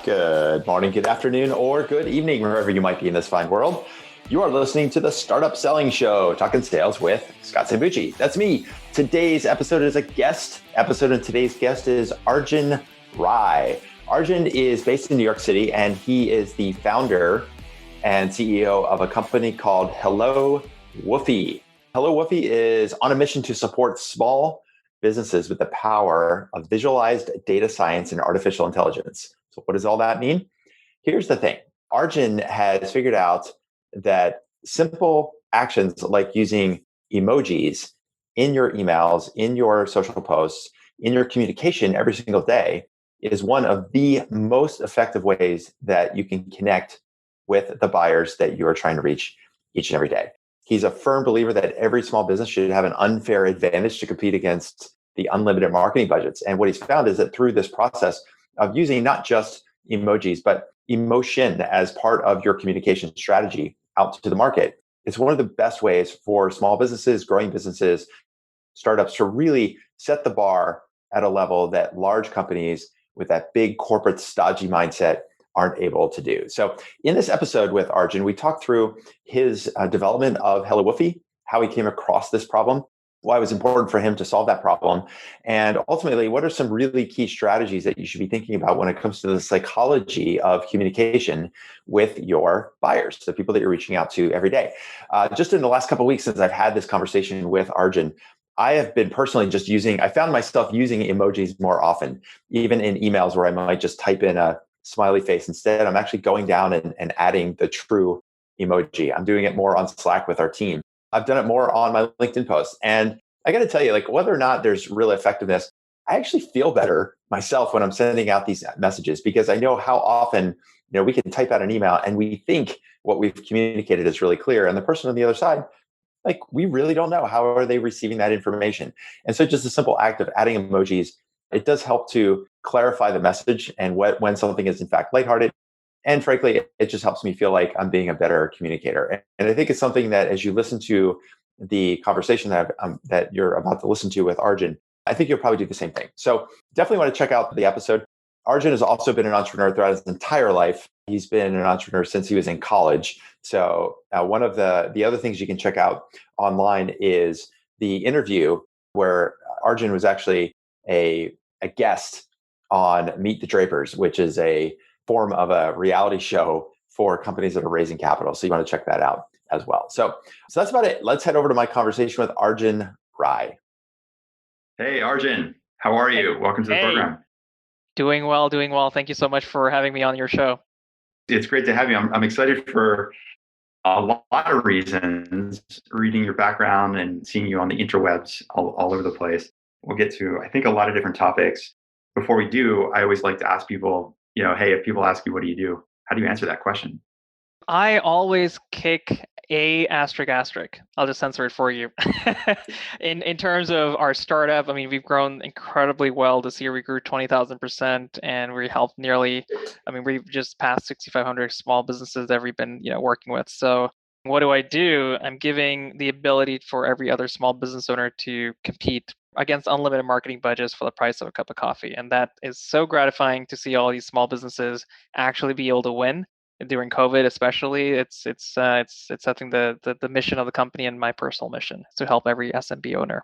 Good morning, good afternoon, or good evening, wherever you might be in this fine world. You are listening to the Startup Selling Show, talking sales with Scott Sambucci. That's me. Today's episode is a guest episode, and today's guest is Arjun Rai. Arjun is based in New York City, and he is the founder and CEO of a company called HelloWoofy. HelloWoofy is on a mission to support small businesses with the power of visualized data science and artificial intelligence. So what does all that mean? Here's the thing. Arjun has figured out that simple actions like using emojis in your emails, in your social posts, in your communication every single day is one of the most effective ways that you can connect with the buyers that you are trying to reach each and every day. He's a firm believer that every small business should have an unfair advantage to compete against the unlimited marketing budgets. And what he's found is that through this process of using not just emojis, but emotion as part of your communication strategy out to the market, it's one of the best ways for small businesses, growing businesses, startups to really set the bar at a level that large companies with that big corporate stodgy mindset aren't able to do. So in this episode with Arjun, we talked through his development of HelloWoofy, how he came across this problem, why it was important for him to solve that problem, and ultimately, what are some really key strategies that you should be thinking about when it comes to the psychology of communication with your buyers, the people that you're reaching out to every day. Just in the last couple of weeks since I've had this conversation with Arjun, I have been personally I found myself using emojis more often, even in emails where I might just type in a smiley face. Instead, I'm actually going down and adding the true emoji. I'm doing it more on Slack with our team. I've done it more on my LinkedIn posts. And I got to tell you, like, whether or not there's real effectiveness, I actually feel better myself when I'm sending out these messages because I know how often, we can type out an email and we think what we've communicated is really clear. And the person on the other side, like, we really don't know how are they receiving that information. And so just a simple act of adding emojis, it does help to clarify the message and when something is in fact lighthearted. And frankly, it just helps me feel like I'm being a better communicator. And I think it's something that as you listen to the conversation that you're about to listen to with Arjun, I think you'll probably do the same thing. So definitely want to check out the episode. Arjun has also been an entrepreneur throughout his entire life. He's been an entrepreneur since he was in college. So one of the other things you can check out online is the interview where Arjun was actually a guest on Meet the Drapers, which is a form of a reality show for companies that are raising capital. So you want to check that out as well. So that's about it. Let's head over to my conversation with Arjun Rai. Hey, Arjun, how are you? Welcome to the program. Doing well. Thank you so much for having me on your show. It's great to have you. I'm excited for a lot of reasons, reading your background and seeing you on the interwebs all over the place. We'll get to, I think, a lot of different topics. Before we do, I always like to ask people, hey, if people ask you, what do you do? How do you answer that question? I always kick a asterisk. I'll just censor it for you. in terms of our startup, I mean, we've grown incredibly well this year. We grew 20,000%, and we helped we've just passed 6,500 small businesses that we've been, working with. So what do? I'm giving the ability for every other small business owner to compete against unlimited marketing budgets for the price of a cup of coffee. And that is so gratifying to see all these small businesses actually be able to win during COVID, especially. It's something the mission of the company and my personal mission to help every SMB owner.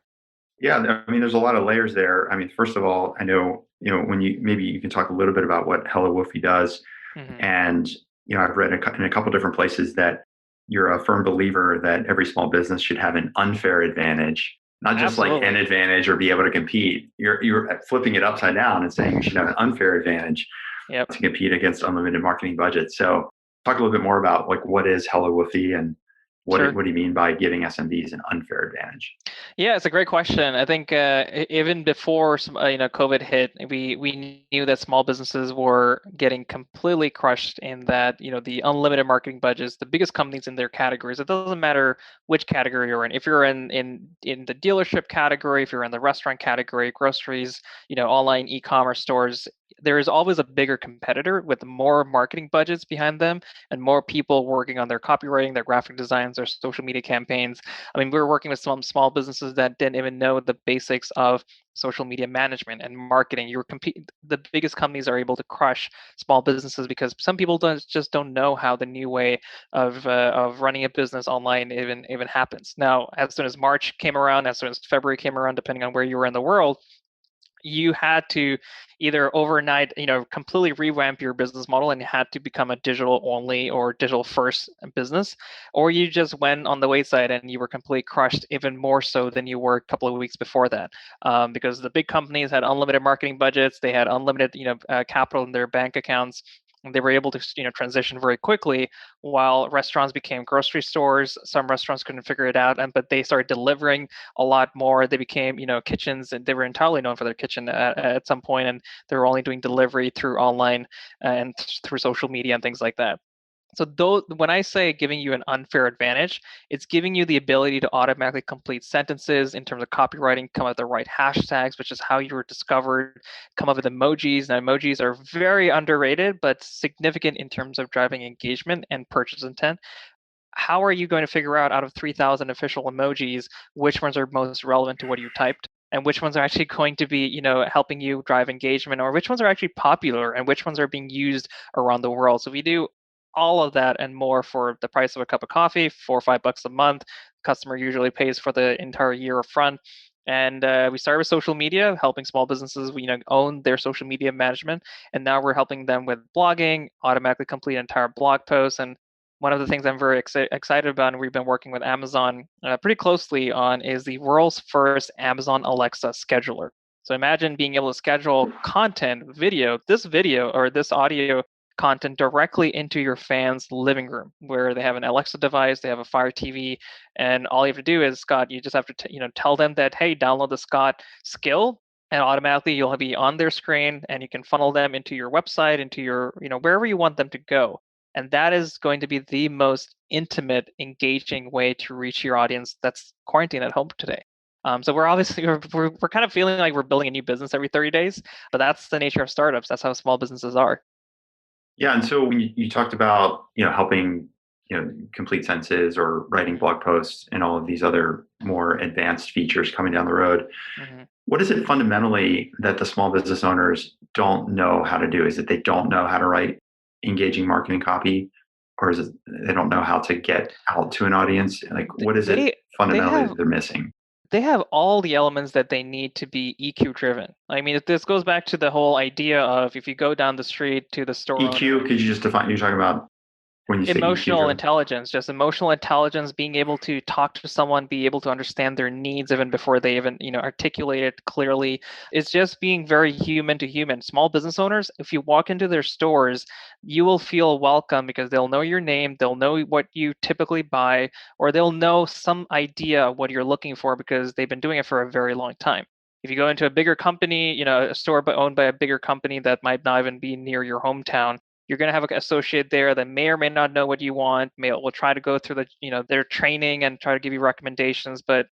Yeah, I mean, there's a lot of layers there. I mean, first of all, I know, when maybe you can talk a little bit about what HelloWoofy does. Mm-hmm. And, I've read in a couple different places that you're a firm believer that every small business should have an unfair advantage, not just like an advantage or be able to compete. You're flipping it upside down and saying you should have an unfair advantage to compete against unlimited marketing budgets. So talk a little bit more about like what is HelloWoofy and what do you mean by giving SMBs an unfair advantage? Yeah, it's a great question. I think even before COVID hit, we knew that small businesses were getting completely crushed in that the unlimited marketing budgets, the biggest companies in their categories. It doesn't matter which category you're in. If you're in the dealership category, if you're in the restaurant category, groceries, online e-commerce stores, there is always a bigger competitor with more marketing budgets behind them and more people working on their copywriting, their graphic designs, their social media campaigns. I mean, we were working with some small businesses that didn't even know the basics of social media management and marketing. The biggest companies are able to crush small businesses because some people just don't know how the new way of running a business online even happens. Now, as soon as March came around, as soon as February came around, depending on where you were in the world, you had to either overnight, completely revamp your business model and had to become a digital only or digital first business, or you just went on the wayside and you were completely crushed even more so than you were a couple of weeks before that, because the big companies had unlimited marketing budgets, they had unlimited, capital in their bank accounts. And they were able to, transition very quickly, while restaurants became grocery stores. Some restaurants couldn't figure it out, but they started delivering a lot more. They became, kitchens, and they were entirely known for their kitchen at some point, and they were only doing delivery through online and through social media and things like that. So when I say giving you an unfair advantage, it's giving you the ability to automatically complete sentences in terms of copywriting, come up with the right hashtags, which is how you were discovered, come up with emojis. Now, emojis are very underrated, but significant in terms of driving engagement and purchase intent. How are you going to figure out of 3,000 official emojis, which ones are most relevant to what you typed? And which ones are actually going to be, helping you drive engagement, or which ones are actually popular and which ones are being used around the world? So we do all of that and more for the price of a cup of coffee, $4 or $5 a month. Customer usually pays for the entire year upfront. And we started with social media, helping small businesses, own their social media management. And now we're helping them with blogging, automatically complete entire blog posts. And one of the things I'm very excited about, and we've been working with Amazon pretty closely on, is the world's first Amazon Alexa scheduler. So imagine being able to schedule this video or this audio content directly into your fans' living room, where they have an Alexa device, they have a Fire TV, and all you have to do is, Scott, you just have to tell them that, hey, download the Scott skill, and automatically you'll be on their screen, and you can funnel them into your website, into your wherever you want them to go. And that is going to be the most intimate, engaging way to reach your audience that's quarantined at home today. So we're obviously we're kind of feeling like we're building a new business every 30 days, but that's the nature of startups. That's how small businesses are. Yeah, and so when you talked about helping complete sentences or writing blog posts and all of these other more advanced features coming down the road, what is it fundamentally that the small business owners don't know how to do? Is it they don't know how to write engaging marketing copy, or is it they don't know how to get out to an audience? Like, what is it fundamentally that they're missing? They have all the elements that they need to be EQ driven. I mean, this goes back to the whole idea of, if you go down the street to the store EQ, could you just define? You're talking about when you say emotional intelligence, just emotional intelligence, being able to talk to someone, be able to understand their needs even before they even articulate it clearly. It's just being very human to human. Small business owners, if you walk into their stores, you will feel welcome because they'll know your name, they'll know what you typically buy, or they'll know some idea of what you're looking for because they've been doing it for a very long time. If you go into a bigger company, a store owned by a bigger company that might not even be near your hometown, you're going to have an associate there that may or may not know what you want, will try to go through their training and try to give you recommendations. But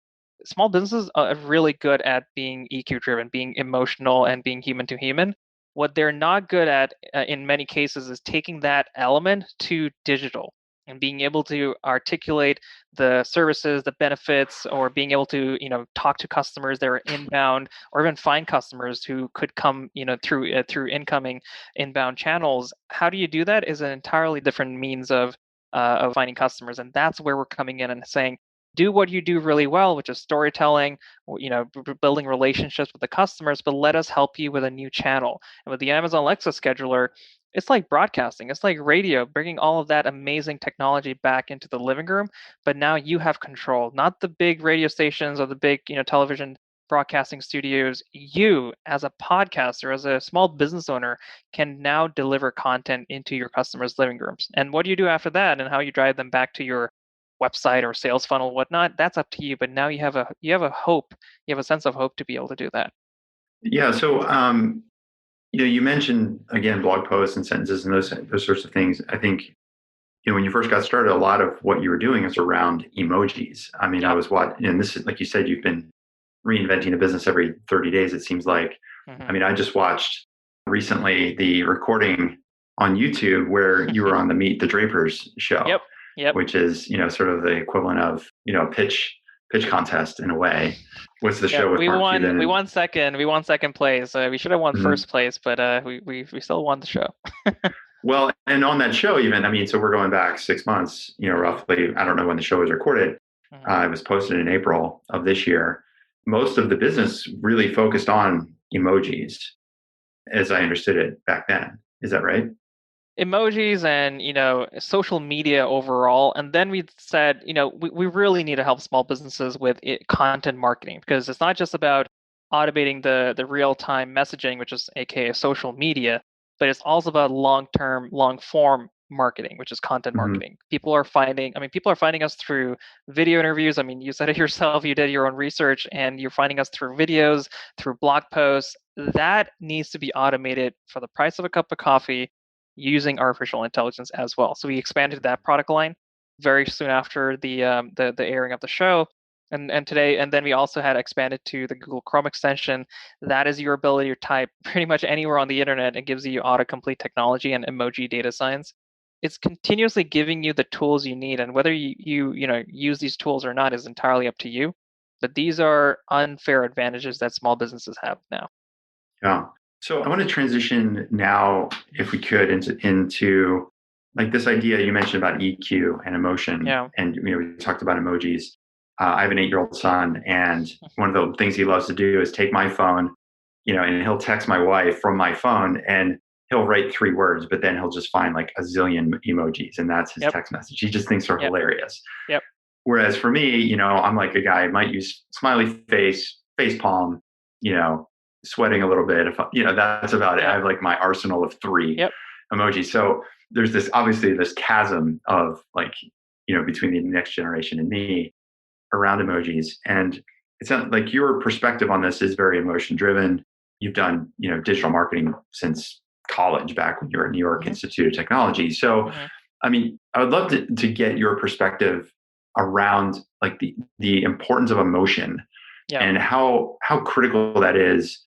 small businesses are really good at being EQ driven, being emotional, and being human to human. What they're not good at in many cases is taking that element to digital and being able to articulate the services, the benefits, or being able to talk to customers that are inbound, or even find customers who could come through incoming inbound channels. How do you do that? Is an entirely different means of finding customers, and that's where we're coming in and saying, do what you do really well, which is storytelling, building relationships with the customers, but let us help you with a new channel. And with the Amazon Alexa scheduler, it's like broadcasting, it's like radio, bringing all of that amazing technology back into the living room. But now you have control, not the big radio stations or the big television broadcasting studios. You, as a podcaster, as a small business owner, can now deliver content into your customers' living rooms. And what do you do after that, and how you drive them back to your website or sales funnel, whatnot, that's up to you. But now you have a hope, you have a sense of hope to be able to do that. Yeah. So you mentioned again blog posts and sentences and those sorts of things. I think when you first got started, a lot of what you were doing is around emojis. I mean, I was and this is, like you said, you've been reinventing a business every 30 days. It seems like. I mean, I just watched recently the recording on YouTube where you were on the Meet the Drapers show, Yep. which is, sort of the equivalent of, pitch contest in a way. What's the show with we Mark won. Cuban? We won second. We won second place. We should have won first place, but we still won the show. Well, and on that show, even, so we're going back 6 months, roughly. I don't know when the show was recorded. It was posted in April of this year. Most of the business really focused on emojis, as I understood it back then. Is that right? Emojis and social media overall, and then we said we really need to help small businesses with content marketing, because it's not just about automating the real-time messaging, which is aka social media, but it's also about long-term, long-form marketing, which is content marketing. People are finding us through video interviews. You said it yourself, you did your own research, and you're finding us through videos, through blog posts. That needs to be automated for the price of a cup of coffee, using artificial intelligence as well. So we expanded that product line very soon after the airing of the show, and then we also had expanded to the Google Chrome extension. That is your ability to type pretty much anywhere on the internet. It gives you autocomplete technology and emoji data science. It's continuously giving you the tools you need, and whether you use these tools or not is entirely up to you. But these are unfair advantages that small businesses have now. Yeah. So I want to transition now, if we could, into like this idea you mentioned about EQ and emotion. Yeah. And we talked about emojis. I have an 8-year-old son, and one of the things he loves to do is take my phone, and he'll text my wife from my phone, and he'll write 3 words, but then he'll just find like a zillion emojis, and that's his text message. He just thinks they're hilarious. Yep. Whereas for me, I'm like a guy, I might use smiley face, face palm, sweating a little bit. If that's about it. I have like my arsenal of 3 emojis. So there's obviously this chasm of like, between the next generation and me around emojis. And it's not like your perspective on this is very emotion driven. You've done, digital marketing since college, back when you were at New York Institute of Technology. So, I would love to get your perspective around like the importance of emotion and how critical that is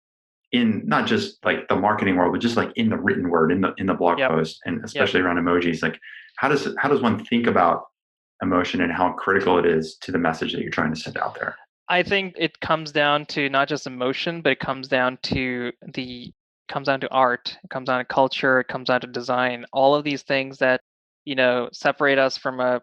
in not just like the marketing world, but just like in the written word, in the blog post, and especially around emojis. Like how does one think about emotion and how critical it is to the message that you're trying to send out there? I think it comes down to not just emotion, but it comes down to art, it comes down to culture, it comes down to design. All of these things that separate us from a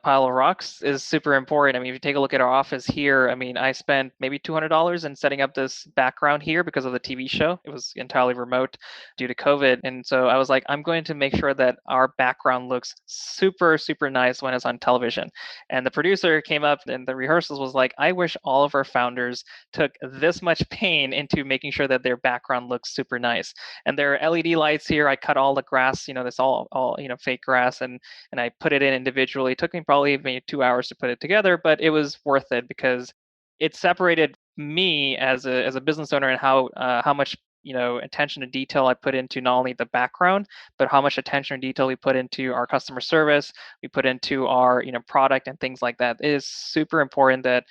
pile of rocks is super important. If you take a look at our office here, I spent maybe $200 in setting up this background here because of the TV show. It was entirely remote due to COVID. And so I was like, I'm going to make sure that our background looks super, super nice when it's on television. And the producer came up in the rehearsals was like, I wish all of our founders took this much pain into making sure that their background looks super nice. And there are LED lights here. I cut all the grass, this all fake grass, and I put it in individually. It took me probably maybe 2 hours to put it together, but it was worth it because it separated me as a business owner and how much attention to detail I put into not only the background, but how much attention and detail we put into our customer service, we put into our product and things like that. It is super important that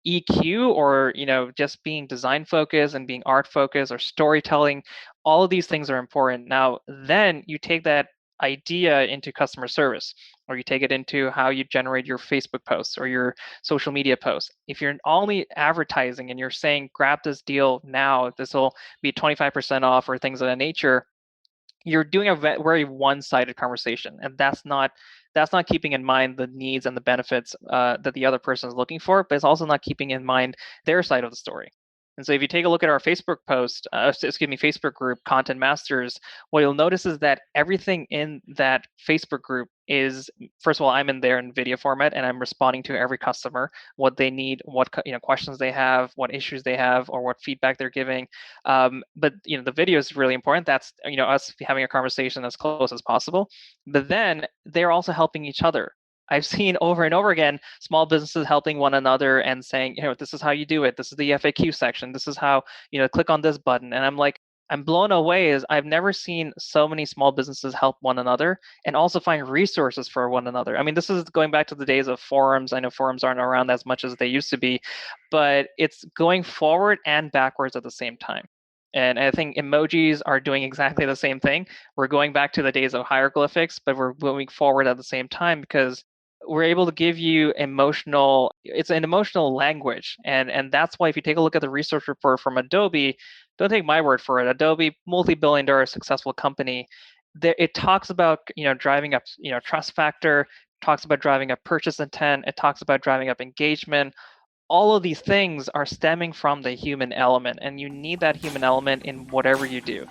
EQ, or just being design focused and being art focused or storytelling, all of these things are important. Now then you take that idea into customer service, or you take it into how you generate your Facebook posts or your social media posts. If you're only advertising and you're saying grab this deal now, this will be 25% off or things of that nature, you're doing a very one-sided conversation, and that's not keeping in mind the needs and the benefits that the other person is looking for, but it's also not keeping in mind their side of the story. And so if you take a look at our Facebook group, Content Masters, what you'll notice is that everything in that Facebook group is, first of all, I'm in there in video format, and I'm responding to every customer, what they need, what questions they have, what issues they have, or what feedback they're giving. But the video is really important. That's us having a conversation as close as possible. But then they're also helping each other. I've seen over and over again small businesses helping one another and saying, this is how you do it. This is the FAQ section. This is how, click on this button. And I'm like, I'm blown away. I've never seen so many small businesses help one another and also find resources for one another. This is going back to the days of forums. I know forums aren't around as much as they used to be, but it's going forward and backwards at the same time. And I think emojis are doing exactly the same thing. We're going back to the days of hieroglyphics, but we're moving forward at the same time because we're able to give you it's an emotional language. And that's why if you take a look at the research report from Adobe, don't take my word for it. Adobe, multi-billion dollar successful company, it talks about driving up trust factor, talks about driving up purchase intent, it talks about driving up engagement. All of these things are stemming from the human element, and you need that human element in whatever you do.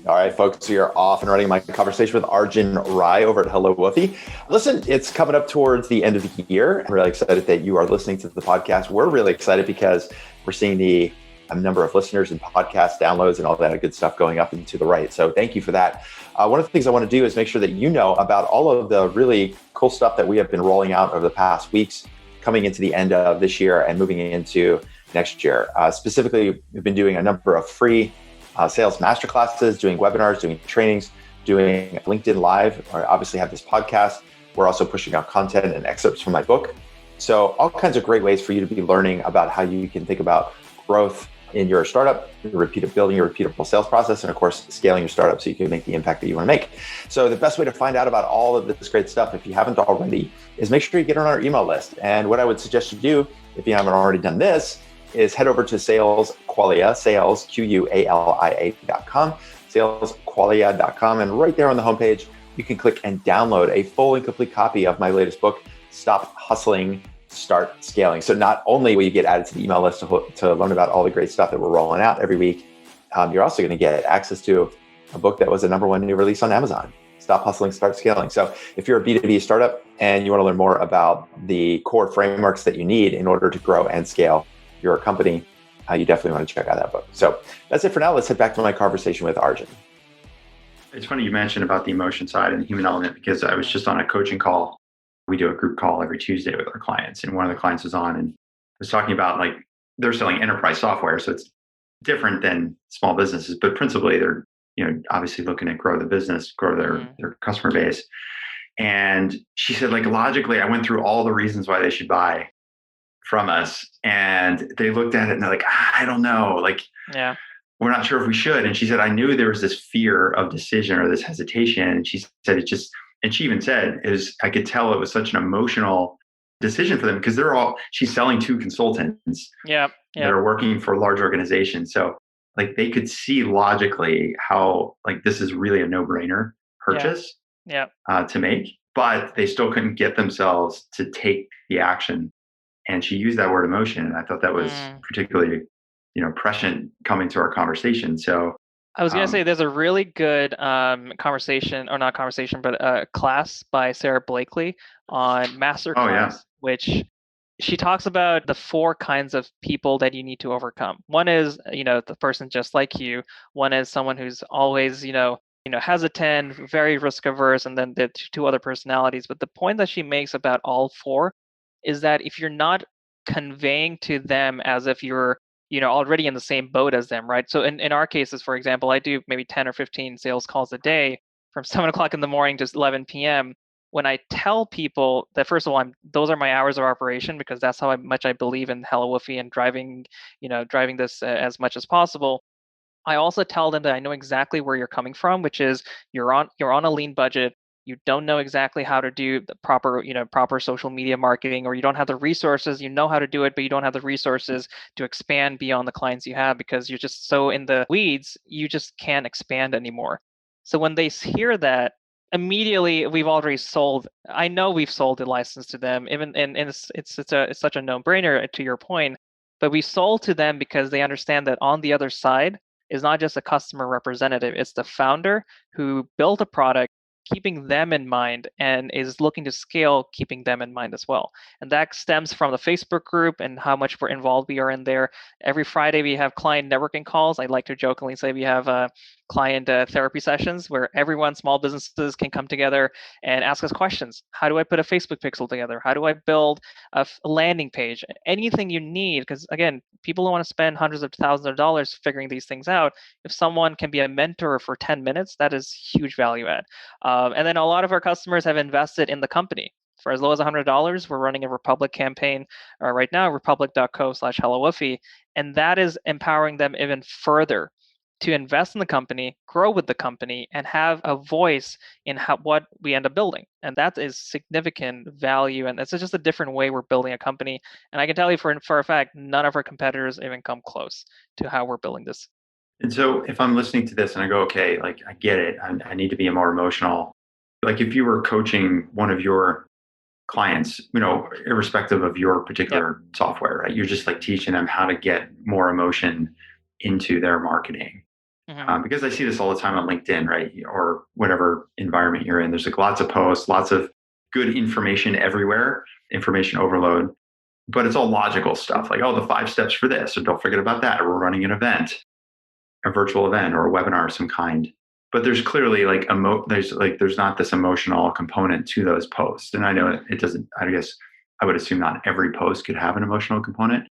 All right, folks, we are off and running my conversation with Arjun Rai over at HelloWoofy. Listen, it's coming up towards the end of the year. I'm really excited that you are listening to the podcast. We're really excited because we're seeing the number of listeners and podcast downloads and all that good stuff going up and to the right. So thank you for that. One of the things I want to do is make sure that you know about all of the really cool stuff that we have been rolling out over the past weeks, coming into the end of this year and moving into next year. Specifically, we've been doing a number of free sales masterclasses, doing webinars, doing trainings, doing LinkedIn Live. I obviously have this podcast. We're also pushing out content and excerpts from my book. So all kinds of great ways for you to be learning about how you can think about growth in your startup, building your repeatable sales process, and of course, scaling your startup so you can make the impact that you want to make. So the best way to find out about all of this great stuff, if you haven't already, is make sure you get on our email list. And what I would suggest you do, if you haven't already done this, is head over to salesqualia, salesqualia.com, salesqualia.com. And right there on the homepage, you can click and download a full and complete copy of my latest book, Stop Hustling, Start Scaling. So not only will you get added to the email list to learn about all the great stuff that we're rolling out every week, you're also going to get access to a book that was a #1 new release on Amazon, Stop Hustling, Start Scaling. So if you're a B2B startup and you want to learn more about the core frameworks that you need in order to grow and scale your company, you definitely want to check out that book. So that's it for now. Let's head back to my conversation with Arjun. It's funny you mentioned about the emotion side and the human element, because I was just on a coaching call. We do a group call every Tuesday with our clients, and one of the clients was on and was talking about, like, they're selling enterprise software, so it's different than small businesses, but principally they're obviously looking to grow the business, grow their customer base. And she said, like, logically, I went through all the reasons why they should buy from us, and they looked at it and they're like, I don't know, like, we're not sure if we should. And she said, I knew there was this fear of decision or this hesitation. And she said, and she even said, I could tell it was such an emotional decision for them, because she's selling to consultants that are working for large organizations. So, like, they could see logically how, like, this is really a no-brainer purchase to make, but they still couldn't get themselves to take the action. And she used that word emotion. And I thought that was particularly, prescient coming to our conversation. So I was going to say there's a really good class by Sarah Blakely on Masterclass, which she talks about the 4 kinds of people that you need to overcome. One is, the person just like you. One is someone who's always, hesitant, very risk averse, and then the 2 other personalities. But the point that she makes about all 4 is that if you're not conveying to them as if you're already in the same boat as them, right? So in our cases, for example, I do maybe 10 or 15 sales calls a day from 7 o'clock in the morning to 11 p.m. When I tell people that, first of all, those are my hours of operation, because that's how much I believe in HelloWoofy and driving this as much as possible. I also tell them that I know exactly where you're coming from, which is you're on a lean budget. You don't know exactly how to do the proper social media marketing, or you don't have the resources. You know how to do it, but you don't have the resources to expand beyond the clients you have, because you're just so in the weeds, you just can't expand anymore. So when they hear that, immediately we've already sold. I know we've sold the license to them, and it's such a no-brainer, to your point. But we sold to them because they understand that on the other side is not just a customer representative; it's the founder who built a product, keeping them in mind, and is looking to scale, keeping them in mind as well. And that stems from the Facebook group and how much involved we are in there. Every Friday we have client networking calls. I like to jokingly say we have client therapy sessions where small businesses can come together and ask us questions. How do I put a Facebook pixel together? How do I build a landing page? Anything you need, because again, people don't want to spend hundreds of thousands of dollars figuring these things out. If someone can be a mentor for 10 minutes, that is huge value add. And then a lot of our customers have invested in the company. For as low as $100, we're running a Republic campaign right now, republic.co/HelloWoofy. And that is empowering them even further to invest in the company, grow with the company, and have a voice in what we end up building. And that is significant value. And it's just a different way we're building a company. And I can tell you for a fact, none of our competitors even come close to how we're building this. And so if I'm listening to this and I go, okay, like I get it, I need to be more emotional. Like if you were coaching one of your clients, irrespective of your particular software, right? You're just like teaching them how to get more emotion into their marketing. Because I see this all the time on LinkedIn, right? Or whatever environment you're in. There's like lots of posts, lots of good information everywhere, information overload, but it's all logical stuff like, oh, the 5 steps for this, or don't forget about that, or we're running an event, a virtual event or a webinar of some kind. But there's clearly like there's not this emotional component to those posts. And I know it doesn't, I guess I would assume not every post could have an emotional component.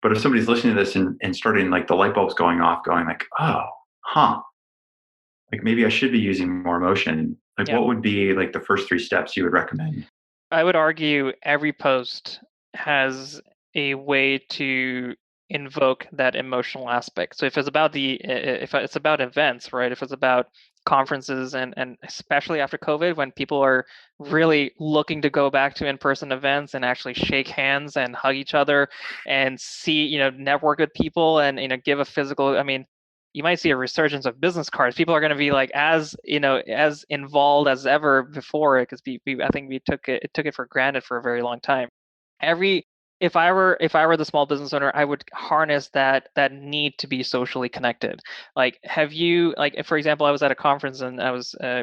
But if somebody's listening to this and starting like the light bulbs going off, going like, oh, like maybe I should be using more emotion. Like what would be like the first 3 steps you would recommend? I would argue every post has a way to invoke that emotional aspect. So if it's about if it's about events, right? If it's about conferences and especially after COVID, when people are really looking to go back to in-person events and actually shake hands and hug each other and see, network with people and give a physical, I mean, you might see a resurgence of business cards. People are going to be like as involved as ever before, because I think we took it for granted for a very long time. If I were the small business owner, I would harness that need to be socially connected. Like, if, for example, I was at a conference and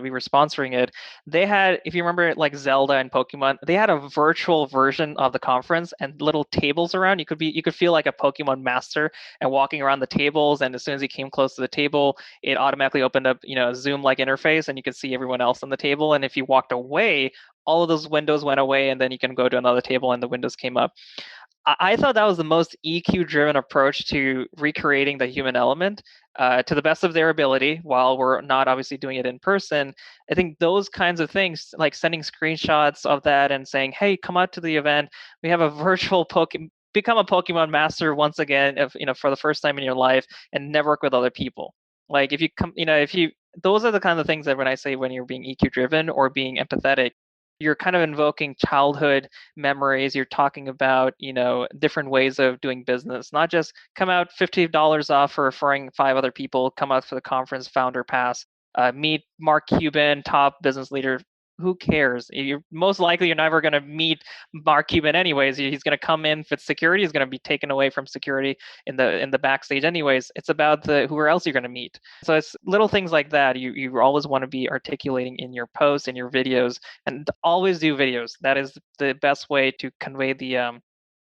we were sponsoring it. They had, if you remember, like Zelda and Pokemon, they had a virtual version of the conference and little tables around. You could feel like a Pokemon master and walking around the tables. And as soon as you came close to the table, it automatically opened up, a Zoom-like interface, and you could see everyone else on the table. And if you walked away, all of those windows went away, and then you can go to another table and the windows came up. I thought that was the most EQ-driven approach to recreating the human element to the best of their ability, while we're not obviously doing it in person. I think those kinds of things, like sending screenshots of that and saying, "Hey, come out to the event. We have a virtual become a Pokemon master once again, for the first time in your life, and network with other people." Like if you come, those are the kind of things that when I say when you're being EQ-driven or being empathetic, you're kind of invoking childhood memories. You're talking about, different ways of doing business, not just come out $50 off for referring 5 other people, come out for the conference founder pass, meet Mark Cuban, top business leader. Who cares? You're most likely you're never going to meet Mark Cuban anyways. He's going to come in with security. He's going to be taken away from security in the backstage anyways. It's about who else you're going to meet. So it's little things like that. You always want to be articulating in your posts and your videos, and always do videos. That is the best way to convey the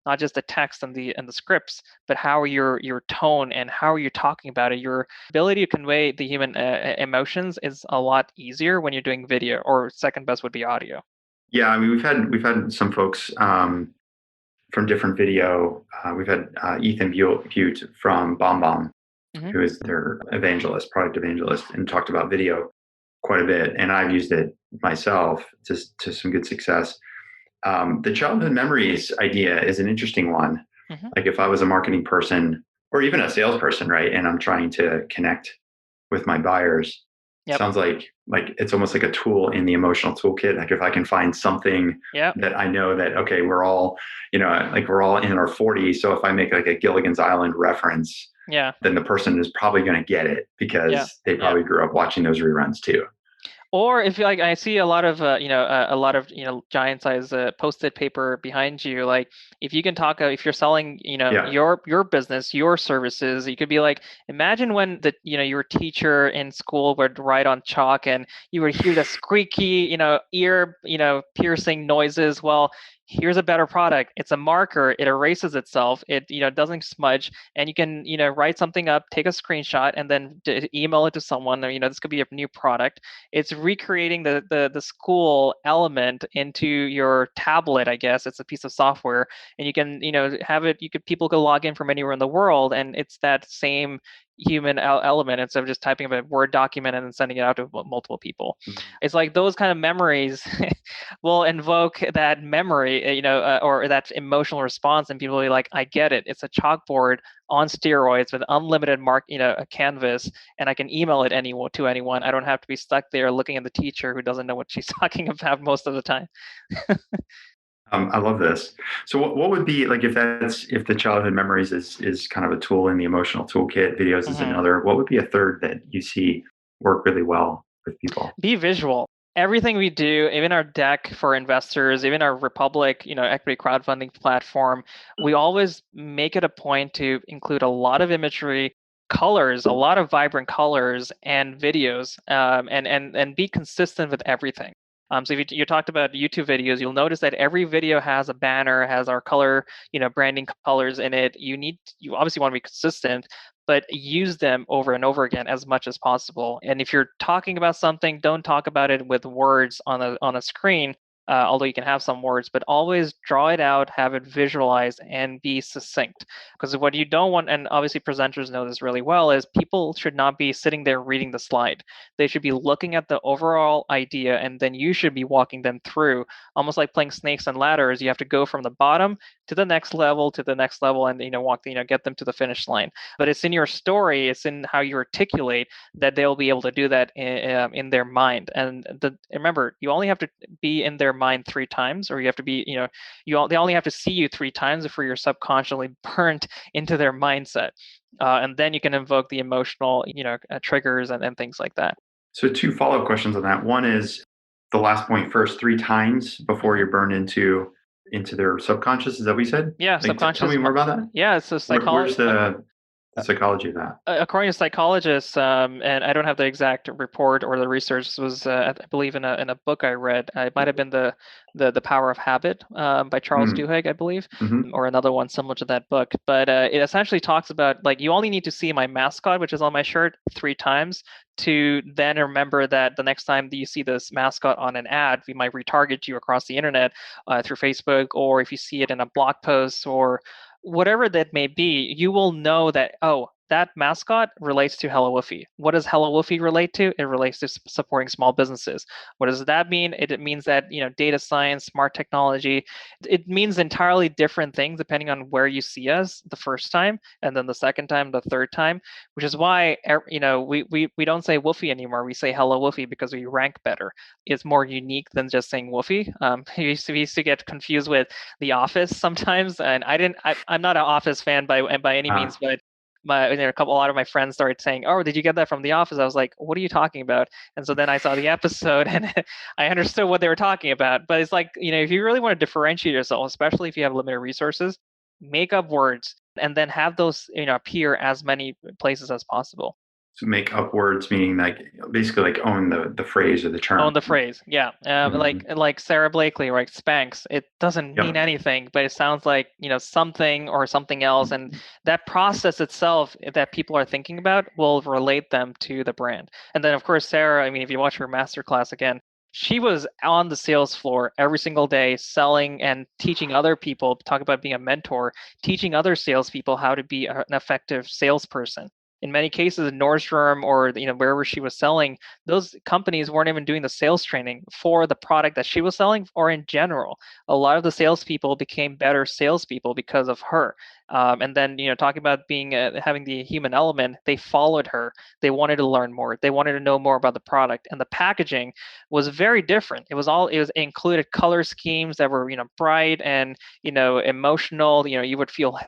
not just the text and the scripts, but how your tone and how you're talking about it. Your ability to convey the human emotions is a lot easier when you're doing video, or second best would be audio. Yeah, I mean, we've had some folks from different video. We've had Ethan Butte from BombBomb, who is their product evangelist, and talked about video quite a bit. And I've used it myself to some good success. The childhood memories idea is an interesting one. Like if I was a marketing person or even a salesperson, right, and I'm trying to connect with my buyers, sounds like it's almost like a tool in the emotional toolkit. Like if I can find something that I know that, okay, we're all in our 40s. So if I make like a Gilligan's Island reference, then the person is probably going to get it because they probably grew up watching those reruns too. Or if like I see a lot of giant size post-it paper behind you, like if you can talk if you're selling your business, your services, you could be like, imagine when your teacher in school would write on chalk and you would hear the squeaky ear piercing noises. Well, here's a better product. It's a marker. It erases itself. It doesn't smudge, and you can write something up, take a screenshot, and then email it to someone. This could be a new product. It's recreating the school element into your tablet. I guess it's a piece of software, and you can have it. People can log in from anywhere in the world, and it's that same human element instead of just typing up a Word document and then sending it out to multiple people. Mhm. It's like those kind of memories will invoke that memory, or that emotional response, and people will be like, I get it. It's a chalkboard on steroids with unlimited a canvas, and I can email it to anyone. I don't have to be stuck there looking at the teacher who doesn't know what she's talking about most of the time. I love this. So what would be like if the childhood memories is kind of a tool in the emotional toolkit, videos is Mhm. another. What would be a third that you see work really well with people? Be visual. Everything we do, even our deck for investors, even our Republic, equity crowdfunding platform, we always make it a point to include a lot of imagery, colors, a lot of vibrant colors, and videos, and be consistent with everything. So if you talked about YouTube videos, you'll notice that every video has a banner, has our color, branding colors in it. You obviously want to be consistent, but use them over and over again as much as possible. And if you're talking about something, don't talk about it with words on a screen. Although you can have some words, but always draw it out, have it visualized, and be succinct. Because what you don't want, and obviously presenters know this really well, is people should not be sitting there reading the slide. They should be looking at the overall idea, and then you should be walking them through, almost like playing snakes and ladders. You have to go from the bottom to the next level, and get them to the finish line. But it's in your story, it's in how you articulate that they'll be able to do that in their mind. And remember, you only have to be in their mind 3 times, or you have to be, they only have to see you 3 times before you're subconsciously burnt into their mindset. And then you can invoke the emotional, triggers and things like that. So two follow-up questions on that. One is the last point first, 3 times before you're burned into their subconscious. Is that what you said? Yeah, Like, tell subconscious. me more about that. Yeah, it's a Where's psychology. the psychology of that? According to psychologists, and I don't have the exact report or the research. This was, I believe, in a book I read. It might have been the Power of Habit by Charles Mm. Duhigg, I believe, Hmm. or another one similar to that book. But it essentially talks about, like, you only need to see my mascot, which is on my shirt, 3 times to then remember that the next time that you see this mascot on an ad, we might retarget you across the internet through Facebook, or if you see it in a blog post or whatever that may be, you will know that, oh, that mascot relates to HelloWoofy. What does HelloWoofy relate to? It relates to supporting small businesses. What does that mean? It means that, data science, smart technology, it means entirely different things depending on where you see us the first time, and then the second time, the third time, which is why, we don't say Woofy anymore. We say HelloWoofy because we rank better. It's more unique than just saying Woofy. We used to get confused with The Office sometimes, and I'm not an Office fan by any means, but a lot of my friends started saying, "Oh, did you get that from The Office?" I was like, "What are you talking about?" And so then I saw the episode and I understood what they were talking about. But it's like, if you really want to differentiate yourself, especially if you have limited resources, make up words and then have those, appear as many places as possible. So make up words, meaning like basically like own the phrase or the Own term. the phrase, yeah. Mhm. Like Sarah Blakely, right? Spanx. It doesn't mean Yep. anything, but it sounds like, something or something else, and that process itself that people are thinking about will relate them to the brand. And then, of course, Sarah. I mean, if you watch her masterclass again, she was on the sales floor every single day, selling and teaching other people. Talk about being a mentor, teaching other salespeople how to be an effective salesperson. In many cases, Nordstrom or wherever she was selling, those companies weren't even doing the sales training for the product that she was selling or in general. A lot of the salespeople became better salespeople because of her. And then, talking about having the human element, they followed her. They wanted to learn more. They wanted to know more about the product, and the packaging was very different. It included color schemes that were, bright and, emotional. You would feel,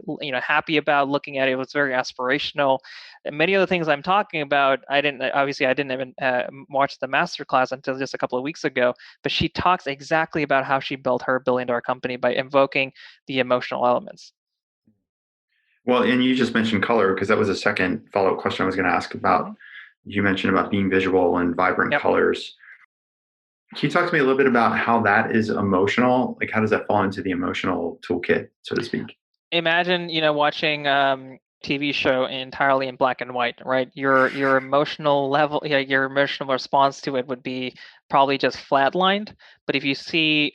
happy about looking at it. It was very aspirational. And many of the things I'm talking about, I didn't even watch the masterclass until just a couple of weeks ago. But she talks exactly about how she built her billion-dollar company by invoking the emotional elements. Well, and you just mentioned color because that was a second follow-up question I was going to ask Hmm. about. You mentioned about being visual and vibrant Yep. colors. Can you talk to me a little bit about how that is emotional? Like, how does that fall into the emotional toolkit, so to speak? Imagine, watching TV show entirely in black and white, right? Your emotional level, yeah, your emotional response to it would be probably just flatlined. But if you see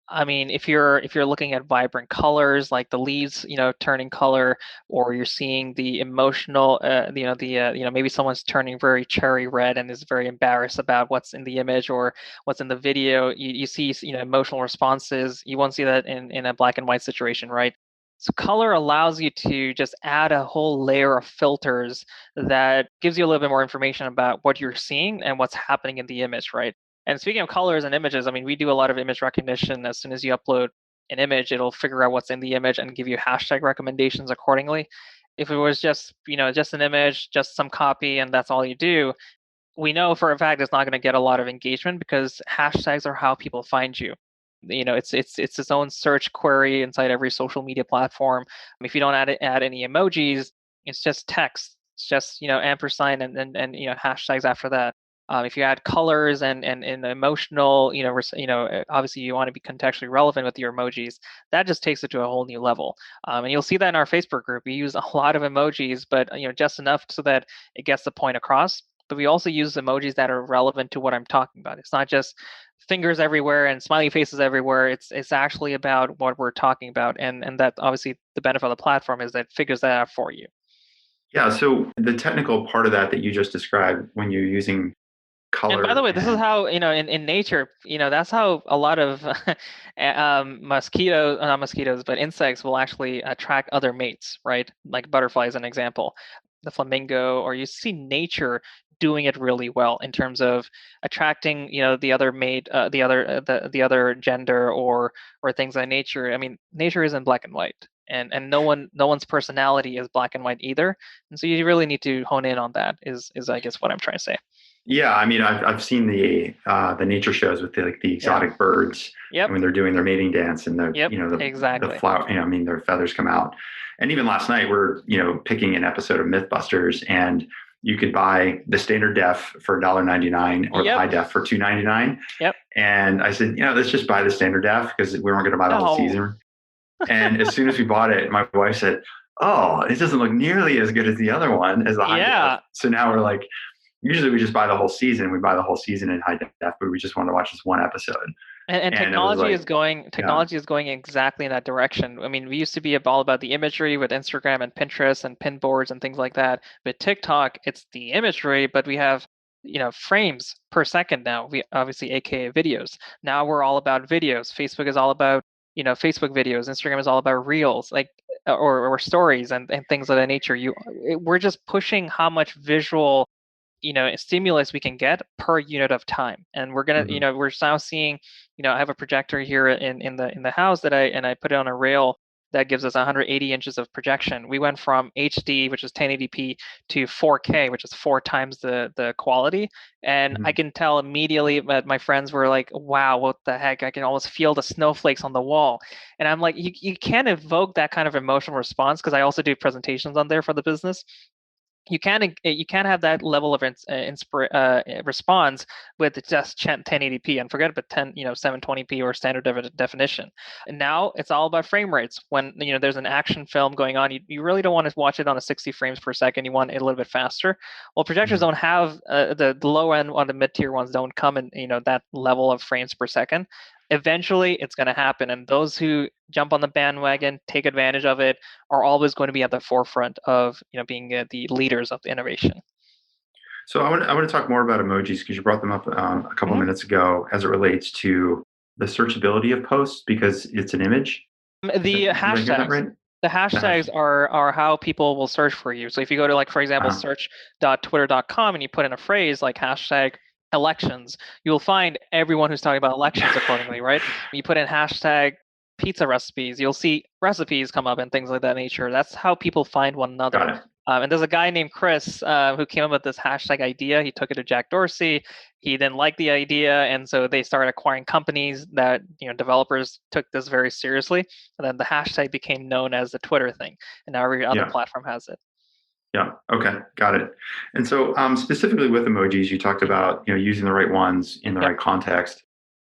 I mean, if you're looking at vibrant colors like the leaves, turning color, or you're seeing the emotional, maybe someone's turning very cherry red and is very embarrassed about what's in the image or what's in the video. You see, emotional responses. You won't see that in a black and white situation, right? So color allows you to just add a whole layer of filters that gives you a little bit more information about what you're seeing and what's happening in the image, right? And speaking of colors and images, I mean, we do a lot of image recognition. As soon as you upload an image, it'll figure out what's in the image and give you hashtag recommendations accordingly. If it was just an image, just some copy, and that's all you do, we know for a fact it's not going to get a lot of engagement because hashtags are how people find you. It's its own search query inside every social media platform. If you don't add any emojis, it's just text. It's just ampersand and hashtags after that. If you add colors and emotional, obviously you want to be contextually relevant with your emojis. That just takes it to a whole new level. And you'll see that in our Facebook group. We use a lot of emojis, but just enough so that it gets the point across. But we also use emojis that are relevant to what I'm talking about. It's not just fingers everywhere and smiley faces everywhere. It's actually about what we're talking about, and that obviously the benefit of the platform is that it figures that out for you. Yeah. So the technical part of that you just described when you're using And by color the way, this is how, in nature, that's how a lot of mosquitoes, not mosquitoes, but insects will actually attract other mates, right? Like butterflies, an example, the flamingo, or you see nature doing it really well in terms of attracting, the other mate, the other gender, or things like nature. I mean, nature isn't black and white. And no one's personality is black and white either. And so you really need to hone in on that is I guess what I'm trying to say. Yeah, I mean, I've seen the nature shows with the exotic birds Yep. when they're doing their mating dance and Yep. the Exactly. flower. I mean, their feathers come out. And even last night, we're picking an episode of MythBusters, and you could buy the standard def for $1.99 or the high def for $2.99. Yep. And I said, let's just buy the standard def because we weren't going to buy the whole season. And as soon as we bought it, my wife said, "Oh, it doesn't look nearly as good as the other one as the high def." So now we're like. Usually we just buy the whole season. We buy the whole season in high def, but we just want to watch this one episode. And technology is going exactly in that direction. I mean, we used to be all about the imagery with Instagram and Pinterest and pin boards and things like that. With TikTok, it's the imagery, but we have frames per second now. We obviously AKA videos. Now we're all about videos. Facebook is all about Facebook videos. Instagram is all about reels, like or stories and things of that nature. We're just pushing how much visual stimulus we can get per unit of time, and we're gonna we're now seeing I have a projector here in the house that I put it on a rail that gives us 180 inches of projection. We went from HD, which is 1080p, to 4K, which is 4 times the quality, and I can tell immediately that my friends were like, wow, what the heck, I can almost feel the snowflakes on the wall. And I'm like, you can't evoke that kind of emotional response, because I also do presentations on there for the business. You can't have that level of response with just 1080p, and forget about 720p or standard definition. And now it's all about frame rates. When there's an action film going on, you really don't want to watch it on a 60 frames per second. You want it a little bit faster. Well, projectors don't have the low end on the mid tier ones don't come in that level of frames per second. Eventually it's going to happen, and those who jump on the bandwagon, take advantage of it, are always going to be at the forefront of being the leaders of the innovation. So I want to talk more about emojis because you brought them up a couple minutes ago as it relates to the searchability of posts because it's an image. The hashtags. Right? The hashtags are how people will search for you. So if you go to, for example, search.twitter.com and you put in a phrase like hashtag elections, you'll find everyone who's talking about elections accordingly, right? You put in hashtag pizza recipes, you'll see recipes come up and things like that nature. That's how people find one another. And there's a guy named Chris who came up with this hashtag idea. He took it to Jack Dorsey. He didn't like the idea, and so they started acquiring companies that developers took this very seriously. And then the hashtag became known as the Twitter thing, and now every other platform has it. Yeah. Okay. Got it. And so specifically with emojis, you talked about using the right ones in the right context.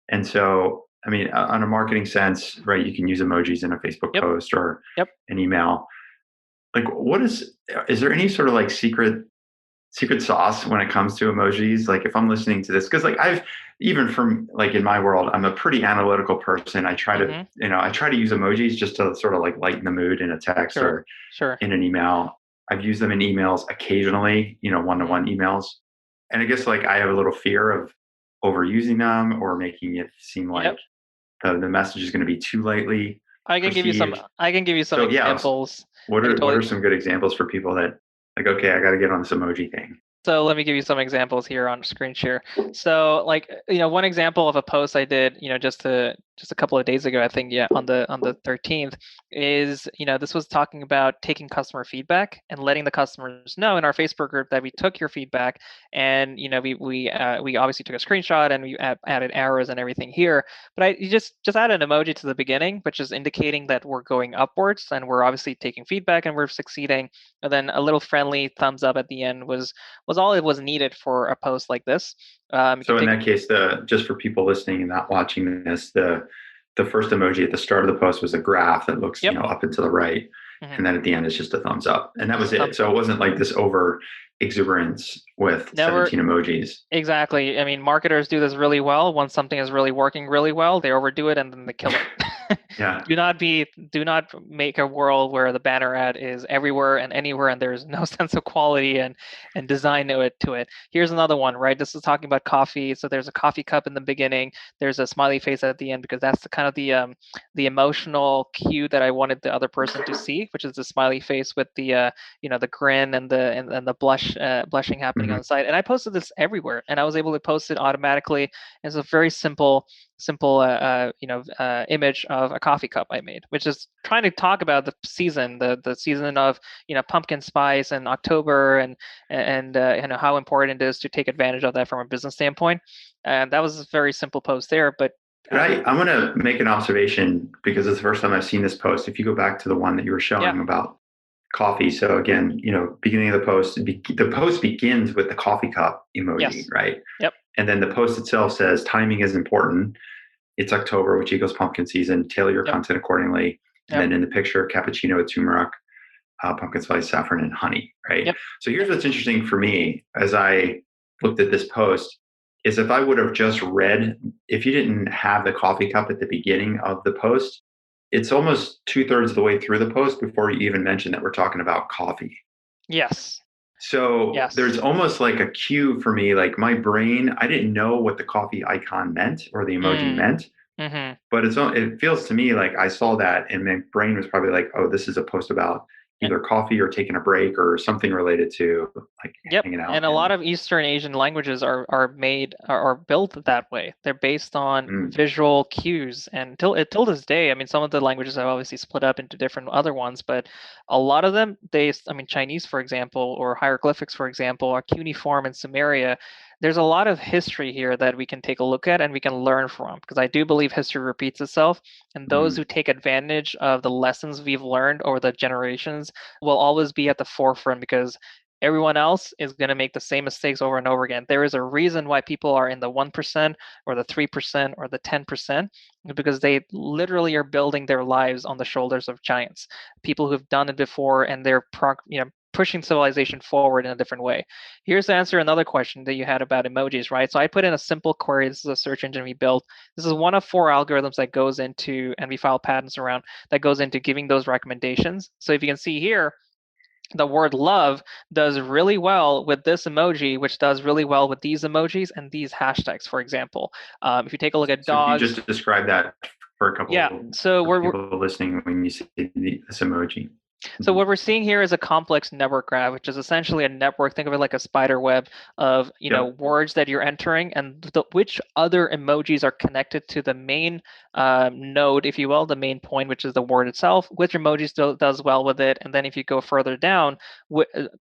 And so, I mean, on a marketing sense, right, you can use emojis in a Facebook post or an email. Like, is there any sort of secret secret sauce when it comes to emojis. Like if I'm listening to this, because like I've even from like in my world, I'm a pretty analytical person. I try to, I try to use emojis just to sort of like lighten the mood in a text or in an email. I've used them in emails occasionally, one-to-one emails. And I guess like I have a little fear of overusing them or making it seem like the message is going to be too lightly I can give you some examples. What are some good examples for people that like, okay, I got to get on this emoji thing? So let me give you some examples here on screen share. So like, one example of a post I did, just a couple of days ago, I think, on the 13th is, this was talking about taking customer feedback and letting the customers know in our Facebook group that we took your feedback, and we obviously took a screenshot and we added arrows and everything here, but you just add an emoji to the beginning, which is indicating that we're going upwards and we're obviously taking feedback and we're succeeding, and then a little friendly thumbs up at the end was all it was needed for a post like this. So in that case, just for people listening and not watching this, the first emoji at the start of the post was a graph that looks up and to the right, and then at the end it's just a thumbs up, and that was it. So it wasn't like this over exuberance with 17 emojis. Exactly. I mean, marketers do this really well. Once something is really working really well, they overdo it and then they kill it. Yeah. Do not make a world where the banner ad is everywhere and anywhere and there's no sense of quality and design to it. Here's another one, right? This is talking about coffee. So there's a coffee cup in the beginning. There's a smiley face at the end because that's the kind of the emotional cue that I wanted the other person to see, which is the smiley face with the the grin and the blushing happening on the side. And I posted this everywhere, and I was able to post it automatically. It's a very simple image of a coffee cup I made, which is trying to talk about the season, the season of pumpkin spice and October, and how important it is to take advantage of that from a business standpoint. And that was a very simple post there, but. I'm going to make an observation because it's the first time I've seen this post. If you go back to the one that you were showing about coffee. So again, beginning of the post, the post begins with the coffee cup emoji, right? Yep. And then the post itself says timing is important. It's October, which equals pumpkin season. Tailor your content accordingly. And then in the picture, cappuccino with turmeric, pumpkin spice, saffron, and honey, right? Yep. So here's what's interesting for me as I looked at this post is if I would have just read, if you didn't have the coffee cup at the beginning of the post, it's almost 2/3 of the way through the post before you even mention that we're talking about coffee. Yes. So there's almost like a cue for me, like my brain, I didn't know what the coffee icon meant or the emoji meant, but it feels to me like I saw that and my brain was probably like, oh, this is a post about either coffee or taking a break or something related to like hanging out. And a lot of Eastern Asian languages are built that way. They're based on visual cues, and till this day, I mean, some of the languages have obviously split up into different other ones, but a lot of them, Chinese, for example, or hieroglyphics, for example, are cuneiform in Sumeria. There's a lot of history here that we can take a look at and we can learn from, because I do believe history repeats itself, and those who take advantage of the lessons we've learned over the generations will always be at the forefront, because everyone else is going to make the same mistakes over and over again. There is a reason why people are in the 1% or the 3% or the 10%, because they literally are building their lives on the shoulders of giants, people who've done it before, and they're pushing civilization forward in a different way. Here's to answer another question that you had about emojis, right? So I put in a simple query. This is a search engine we built. This is one of 4 algorithms that goes into, and we file patents around, that goes into giving those recommendations. So if you can see here, the word love does really well with this emoji, which does really well with these emojis and these hashtags, for example. If you take a look at dogs. If you just describe that for a couple of people listening when you see this emoji. So what we're seeing here is a complex network graph, which is essentially a network. Think of it like a spider web of words that you're entering, and which other emojis are connected to the main node, if you will, the main point, which is the word itself. Which emoji does well with it, and then if you go further down,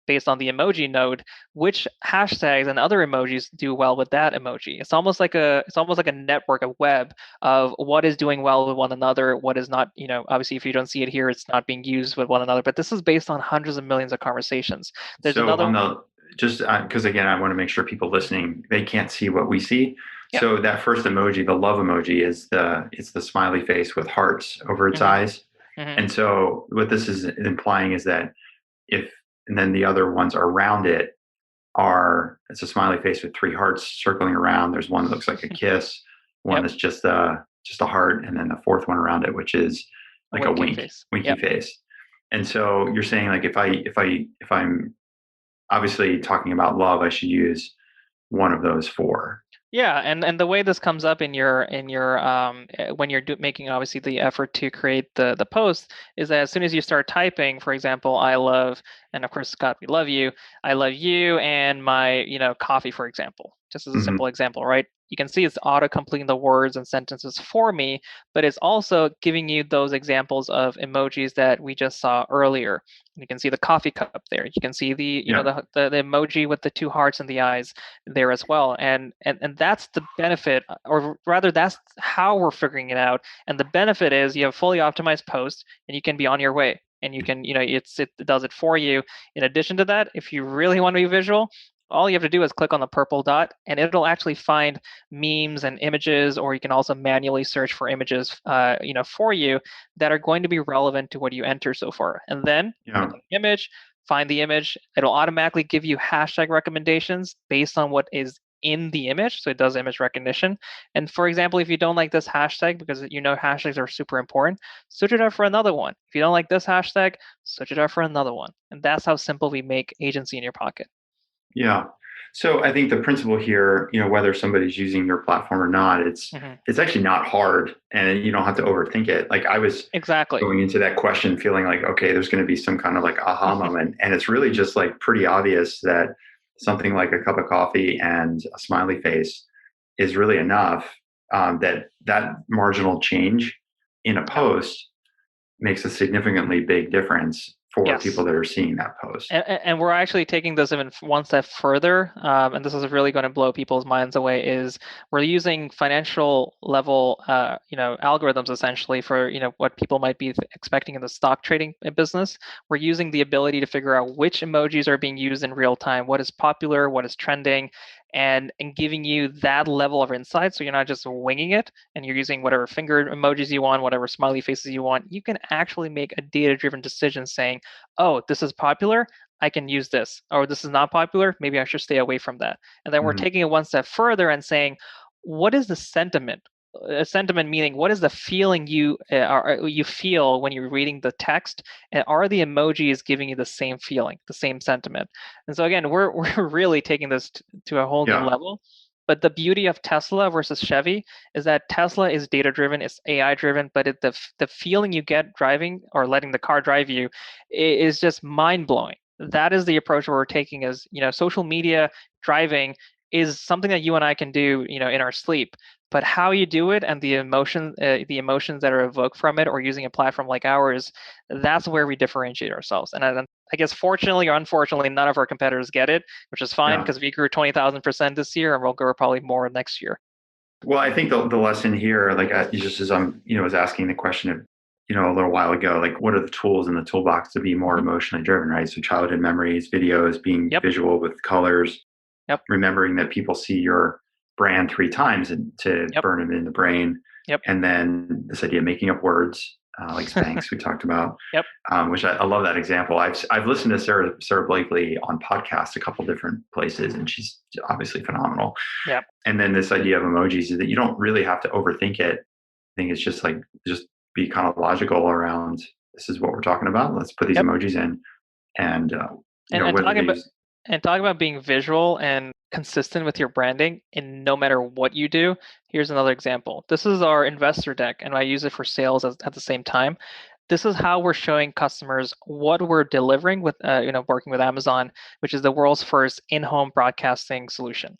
based on the emoji node, which hashtags and other emojis do well with that emoji. It's almost like a network, a web of what is doing well with one another, what is not. Obviously, if you don't see it here, it's not being used with one another, but this is based on hundreds of millions of conversations. There's because again, I want to make sure people listening, they can't see what we see. So that first emoji, the love emoji, it's the smiley face with hearts over its eyes. And so what this is implying is that and then the other ones around it it's a smiley face with three hearts circling around. There's one that looks like a kiss, one that's just a heart, and then the fourth one around it, which is like a winky face. And so you're saying like if I'm obviously talking about love, I should use one of those four. Yeah, and the way this comes up in your when you're making obviously the effort to create the post is that as soon as you start typing, for example, I love, and of course Scott, we love you. I love you and my coffee, for example, just as a simple example, right? You can see it's auto completing the words and sentences for me, but it's also giving you those examples of emojis that we just saw earlier. You can see the coffee cup there. You can see the the emoji with the two hearts and the eyes there as well, and that's the benefit, or rather that's how we're figuring it out. And the benefit is you have a fully optimized post and you can be on your way, and you can it does it for you. In addition to that, if you really want to be visual, all you have to do is click on the purple dot and it'll actually find memes and images, or you can also manually search for images for you that are going to be relevant to what you enter so far. And then click on the image, find the image. It'll automatically give you hashtag recommendations based on what is in the image. So it does image recognition. And for example, if you don't like this hashtag, because hashtags are super important, switch it out for another one. If you don't like this hashtag, switch it out for another one. And that's how simple we make agency in your pocket. Yeah. So I think the principle here, whether somebody's using your platform or not, it's actually not hard, and you don't have to overthink it. Like I was going into that question feeling like, okay, there's going to be some kind of like aha moment. And it's really just like pretty obvious that something like a cup of coffee and a smiley face is really enough. That marginal change in a post makes a significantly big difference for people that are seeing that post. And we're actually taking this even one step further, and this is really going to blow people's minds away, is we're using financial level algorithms essentially for what people might be expecting in the stock trading business. We're using the ability to figure out which emojis are being used in real time, what is popular, what is trending, and giving you that level of insight. So you're not just winging it and you're using whatever finger emojis you want, whatever smiley faces you want. You can actually make a data-driven decision saying, oh, this is popular, I can use this. Or this is not popular, maybe I should stay away from that. And then we're taking it one step further and saying, what is the sentiment? A sentiment meaning what is the feeling you feel when you're reading the text, and are the emojis giving you the same feeling, the same sentiment? And so again, we're really taking this to a whole new level. But the beauty of Tesla versus Chevy is that Tesla is data driven, it's AI driven, but the feeling you get driving or letting the car drive you is just mind blowing. That is the approach we're taking. As social media driving is something that you and I can do in our sleep. But how you do it and the emotions that are evoked from it, or using a platform like ours, that's where we differentiate ourselves. And I guess fortunately or unfortunately, none of our competitors get it, which is fine because we grew 20,000% this year, and we'll grow probably more next year. Well, I think the lesson here, like just as I'm was asking the question of a little while ago, like what are the tools in the toolbox to be more emotionally driven, right? So childhood memories, videos, being visual with colors, remembering that people see your brand 3 times and to burn them in the brain. And then this idea of making up words, like Spanx we talked about, which I love that example. I've listened to Sarah Blakely on podcasts a couple different places, and she's obviously phenomenal. And then this idea of emojis is that you don't really have to overthink it. I think it's just be kind of logical around, this is what we're talking about. Let's put these emojis in, and talking about being visual and consistent with your branding in no matter what you do. Here's another example. This is our investor deck, and I use it for sales at the same time. This is how we're showing customers what we're delivering with, working with Amazon, which is the world's first in-home broadcasting solution.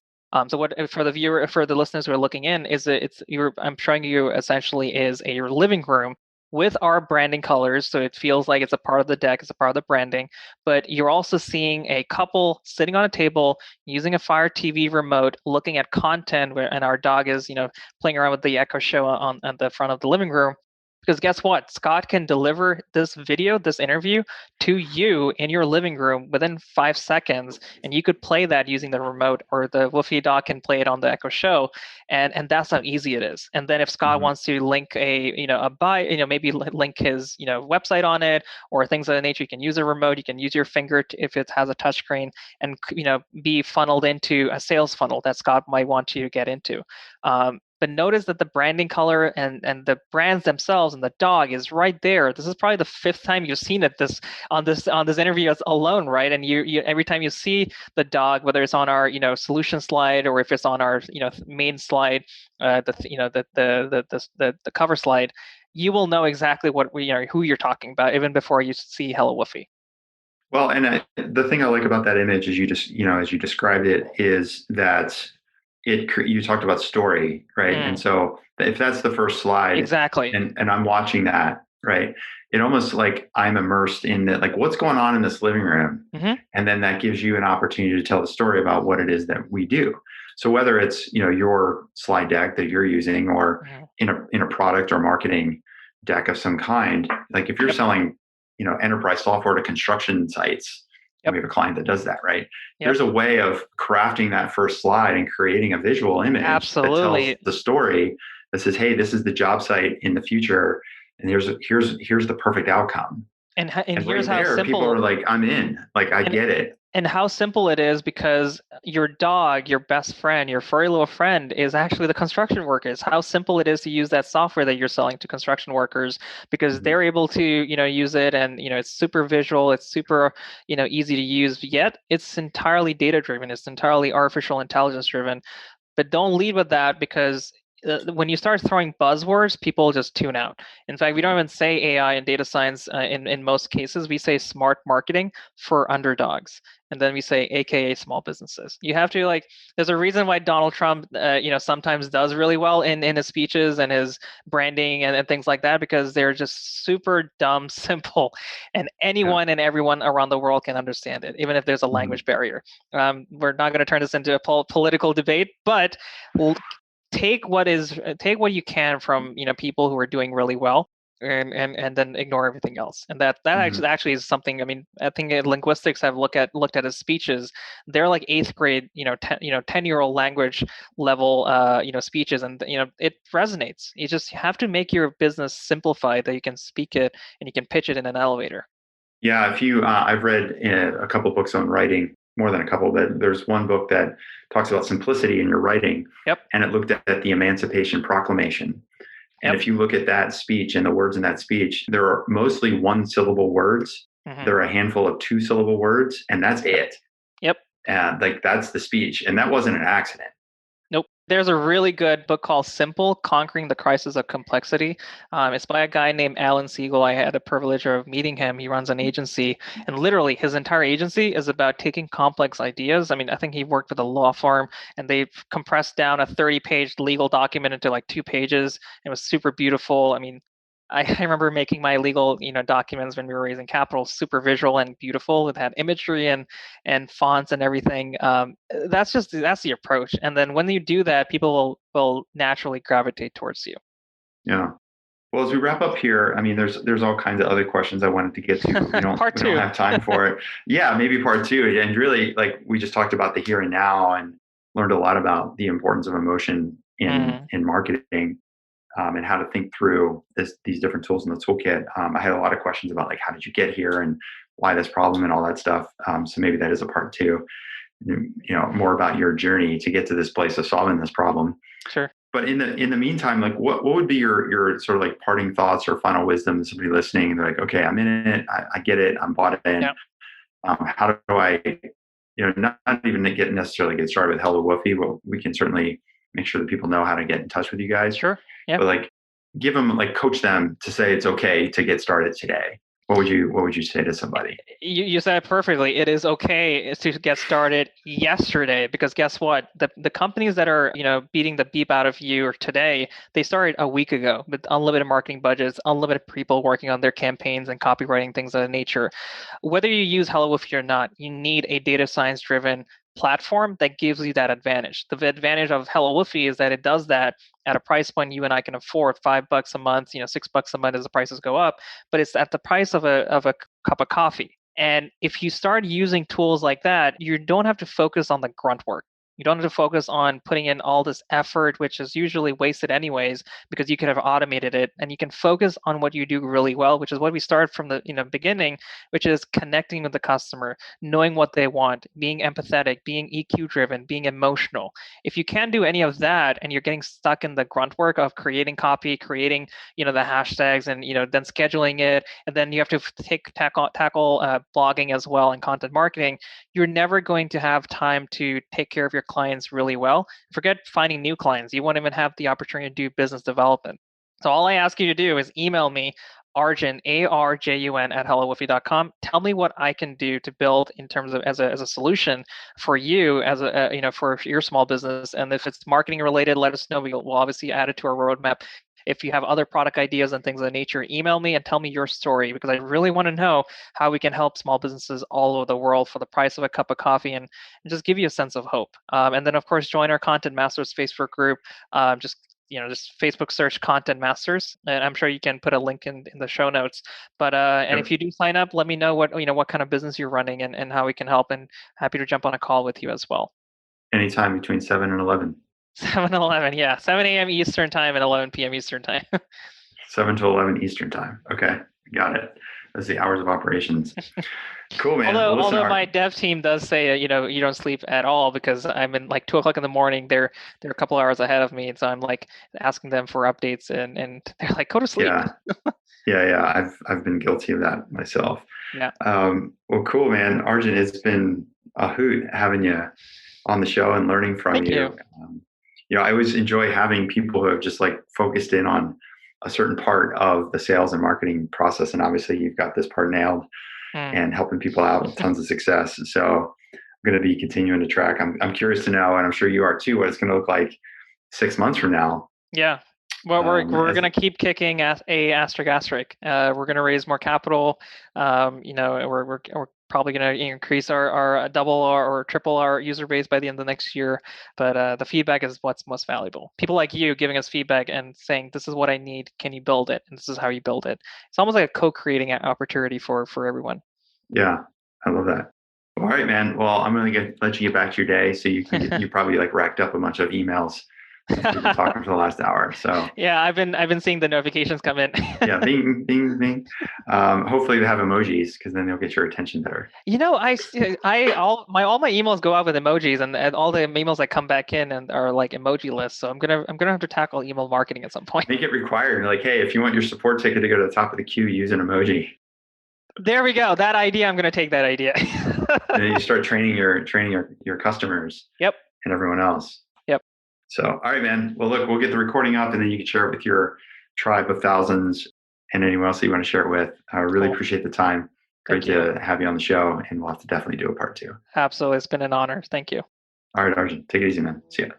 So what for the listeners who are looking in is I'm showing you essentially is your living room with our branding colors, so it feels like it's a part of the deck, it's a part of the branding. But you're also seeing a couple sitting on a table using a Fire TV remote, looking at content, and our dog is playing around with the Echo Show on the front of the living room. Because guess what? Scott can deliver this video, this interview, to you in your living room within 5 seconds, and you could play that using the remote, or the Woofy dog can play it on the Echo Show, and that's how easy it is. And then if Scott wants to link maybe link his website on it or things of that nature, you can use a remote, you can use your finger if it has a touchscreen, and be funneled into a sales funnel that Scott might want you to get into. But notice that the branding color and the brands themselves and the dog is right there. This is probably the fifth time you've seen it on this interview alone, right? And you every time you see the dog, whether it's on our solution slide or if it's on our main slide, the cover slide, you will know exactly who you're talking about even before you see HelloWoofy. Well, and the thing I like about that image, as you just as you described it, is that you talked about story, right? And so if that's the first slide, exactly, and I'm watching that, right, it almost like I'm immersed in it, like what's going on in this living room, and then that gives you an opportunity to tell the story about what it is that we do. So whether it's your slide deck that you're using, or in a product or marketing deck of some kind, like if you're selling enterprise software to construction sites. We have a client that does that, right? There's a way of crafting that first slide and creating a visual image that tells the story that says, hey, this is the job site in the future, and here's the perfect outcome. And right here's how there, simple people are like, I'm in, like I get it. And how simple it is, because your dog, your best friend, your furry little friend is actually the construction workers. How simple it is to use that software that you're selling to construction workers, because they're able to, use it, and it's super visual, it's super, easy to use, yet it's entirely data driven, it's entirely artificial intelligence driven. But don't lead with that, because when you start throwing buzzwords, people just tune out. In fact, we don't even say AI and data science in most cases. We say smart marketing for underdogs. And then we say AKA small businesses. You have to there's a reason why Donald Trump, sometimes does really well in his speeches and his branding and things like that, because they're just super dumb, simple, and anyone and everyone around the world can understand it, even if there's a language barrier. We're not going to turn this into a political debate, but take what you can from people who are doing really well, and then ignore everything else. And that actually is something. I mean, I think linguistics have looked at his speeches. They're like 8th grade 10-year-old language level speeches, and it resonates. You just have to make your business simplified that you can speak it and you can pitch it in an elevator. Yeah, if you I've read a couple of books on writing, more than a couple, but there's one book that talks about simplicity in your writing. And it looked at the Emancipation Proclamation. And if you look at that speech and the words in that speech, there are mostly 1-syllable words. There are a handful of 2-syllable words, and that's it. And that's the speech. And that wasn't an accident. Nope. There's a really good book called Simple: Conquering the Crisis of Complexity. It's by a guy named Alan Siegel. I had the privilege of meeting him. He runs an agency, and literally his entire agency is about taking complex ideas. I mean, I think he worked with a law firm, and they compressed down a 30-page legal document into 2 pages. It was super beautiful. I mean, I remember making my legal, documents when we were raising capital super visual and beautiful. It had imagery and fonts and everything. That's the approach. And then when you do that, people will naturally gravitate towards you. Yeah. Well, as we wrap up here, I mean, there's all kinds of other questions I wanted to get to. We don't have time for it. Yeah, maybe part 2. And really, we just talked about the here and now and learned a lot about the importance of emotion in marketing. And how to think through these different tools in the toolkit. I had a lot of questions about how did you get here and why this problem and all that stuff. So maybe that is a part 2, more about your journey to get to this place of solving this problem. Sure. But in the meantime, what would be your sort of parting thoughts or final wisdom to somebody listening? And they're like, okay, I'm in it. I get it. I'm bought in. Yeah. How do I, not even necessarily get started with HelloWoofy, but we can certainly make sure that people know how to get in touch with you guys. Sure. Yep. But give them, coach them to say it's okay to get started today. What would you say to somebody? You said it perfectly. It is okay to get started yesterday, because guess what? The companies that are beating the beep out of you today, they started a week ago with unlimited marketing budgets, unlimited people working on their campaigns and copywriting, things of that nature. Whether you use HelloWoofy or not, you need a data science driven platform that gives you that advantage. The advantage of HelloWoofy is that it does that at a price point you and I can afford. $5 a month, $6 a month as the prices go up, but it's at the price of a cup of coffee. And if you start using tools like that, you don't have to focus on the grunt work. You don't have to focus on putting in all this effort, which is usually wasted anyways, because you could have automated it, and you can focus on what you do really well, which is what we started from the beginning, which is connecting with the customer, knowing what they want, being empathetic, being EQ driven, being emotional. If you can't do any of that, and you're getting stuck in the grunt work of creating copy, creating the hashtags, and then scheduling it, and then you have to tackle blogging as well and content marketing, you're never going to have time to take care of your clients really well. Forget finding new clients. You won't even have the opportunity to do business development. So all I ask you to do is email me, Arjun, ARJUN at HelloWoofy.com. Tell me what I can do to build in terms of as a solution for you as for your small business. And if it's marketing related, let us know. We'll obviously add it to our roadmap. If you have other product ideas and things of that nature, email me and tell me your story, because I really want to know how we can help small businesses all over the world for the price of a cup of coffee, and just give you a sense of hope. And then, of course, join our Content Masters Facebook group. Just Facebook search Content Masters, and I'm sure you can put a link in the show notes. But and if you do sign up, let me know what kind of business you're running and how we can help, and happy to jump on a call with you as well. Anytime between 7 and 11. 7 and 11, yeah. 7 a.m. Eastern time and 11 p.m. Eastern time. 7 to 11 Eastern time. Okay, got it. That's the hours of operations. Cool, man. Although my dev team does say, you don't sleep at all, because I'm in like 2 o'clock in the morning. They're a couple hours ahead of me, and so I'm like asking them for updates, and they're like, go to sleep. Yeah. I've been guilty of that myself. Yeah. Well, cool, man. Arjun, it's been a hoot having you on the show and learning from you. I always enjoy having people who have just like focused in on a certain part of the sales and marketing process. And obviously you've got this part nailed and helping people out with tons of success. So I'm going to be continuing to track. I'm curious to know, and I'm sure you are too, what it's going to look like 6 months from now. Yeah. Well, we're going to keep kicking We're going to raise more capital. We're probably going to increase our double or triple our user base by the end of the next year. But the feedback is what's most valuable. People like you giving us feedback and saying, this is what I need. Can you build it? And this is how you build it. It's almost like a co-creating opportunity for everyone. Yeah, I love that. All right, man. Well, I'm going to let you get back to your day. So you probably like racked up a bunch of emails. We've been talking for the last hour, so yeah, I've been seeing the notifications come in. Yeah, bing, bing, bing. Hopefully they have emojis, because then they'll get your attention better. All my emails go out with emojis, and all the emails that come back in and are like emoji lists. So I'm gonna have to tackle email marketing at some point. Make it required. Like, hey, if you want your support ticket to go to the top of the queue, use an emoji. There we go. That idea. I'm gonna take that idea. And then you start training your customers. Yep. And everyone else. So, all right, man. Well, look, we'll get the recording up, and then you can share it with your tribe of thousands and anyone else that you want to share it with. I really appreciate the time. Great to have you on the show, and we'll have to definitely do a part 2. Absolutely. It's been an honor. Thank you. All right, Arjun. Take it easy, man. See ya.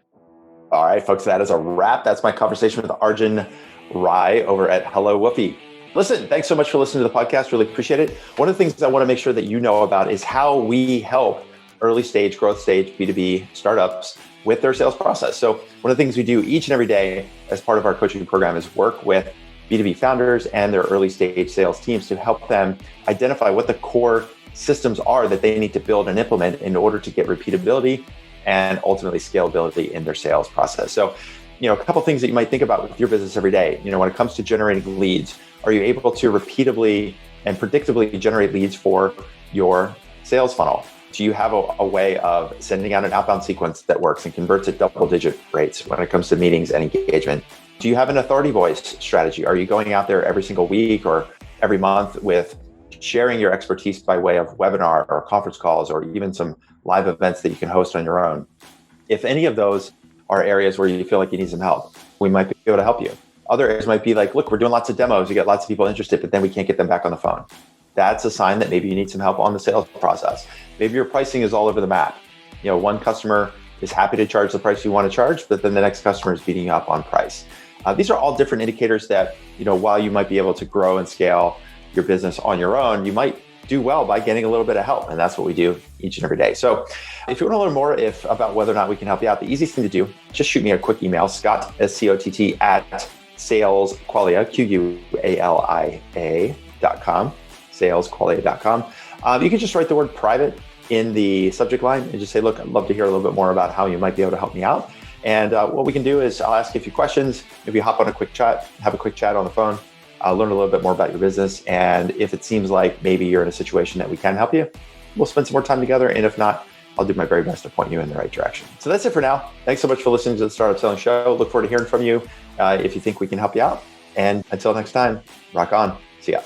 All right, folks, that is a wrap. That's my conversation with Arjun Rai over at HelloWoofy. Listen, thanks so much for listening to the podcast. Really appreciate it. One of the things I want to make sure that you know about is how we help early stage, growth stage, B2B startups with their sales process. So one of the things we do each and every day as part of our coaching program is work with B2B founders and their early stage sales teams to help them identify what the core systems are that they need to build and implement in order to get repeatability and ultimately scalability in their sales process. So, a couple things that you might think about with your business every day. When it comes to generating leads, are you able to repeatably and predictably generate leads for your sales funnel? Do you have a way of sending out an outbound sequence that works and converts at double-digit rates when it comes to meetings and engagement? Do you have an authority voice strategy? Are you going out there every single week or every month with sharing your expertise by way of webinar or conference calls or even some live events that you can host on your own? If any of those are areas where you feel like you need some help, we might be able to help you. Other areas might be like, look, we're doing lots of demos. We get lots of people interested, but then we can't get them back on the phone. That's a sign that maybe you need some help on the sales process. Maybe your pricing is all over the map. One customer is happy to charge the price you want to charge, but then the next customer is beating you up on price. These are all different indicators that, while you might be able to grow and scale your business on your own, you might do well by getting a little bit of help. And that's what we do each and every day. So if you want to learn more about whether or not we can help you out, the easiest thing to do, just shoot me a quick email, Scott, SCOTT, at salesqualia, QUALIA.com, salesqualia.com. You can just write the word private in the subject line and just say, look, I'd love to hear a little bit more about how you might be able to help me out. And what we can do is I'll ask you a few questions. If you hop on a quick chat, have a quick chat on the phone, learn a little bit more about your business. And if it seems like maybe you're in a situation that we can help you, we'll spend some more time together. And if not, I'll do my very best to point you in the right direction. So that's it for now. Thanks so much for listening to the Startup Selling Show. Look forward to hearing from you if you think we can help you out. And until next time, rock on. See ya.